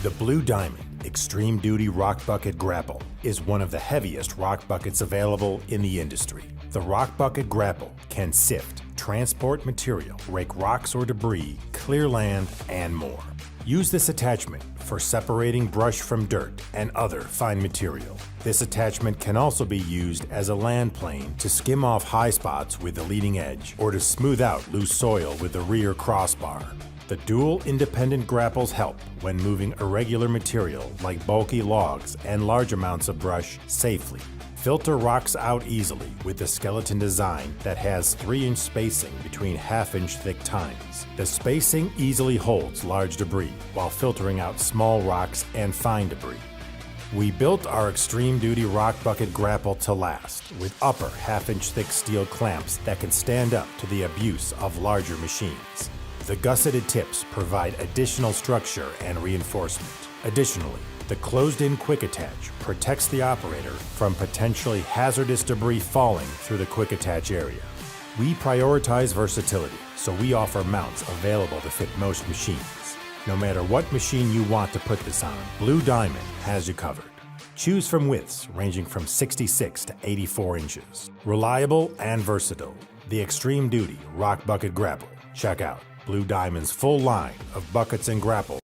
The Blue Diamond Extreme Duty Rock Bucket Grapple is one of the heaviest rock buckets available in the industry. The Rock Bucket Grapple can sift, transport material, rake rocks or debris, clear land, and more. Use this attachment for separating brush from dirt and other fine material. This attachment can also be used as a land plane to skim off high spots with the leading edge or to smooth out loose soil with the rear crossbar. The dual independent grapples help when moving irregular material like bulky logs and large amounts of brush safely. Filter rocks out easily with the skeleton design that has 3-inch spacing between half-inch thick tines. The spacing easily holds large debris while filtering out small rocks and fine debris. We built our Extreme Duty Rock Bucket Grapple to last with upper half-inch thick steel clamps that can stand up to the abuse of larger machines. The gusseted tips provide additional structure and reinforcement. Additionally, the closed-in quick attach protects the operator from potentially hazardous debris falling through the quick attach area. We prioritize versatility, so we offer mounts available to fit most machines. No matter what machine you want to put this on, Blue Diamond has you covered. Choose from widths ranging from 66 to 84 inches. Reliable and versatile, the Extreme Duty Rock Bucket Grapple. Check out Blue Diamond's full line of buckets and grapples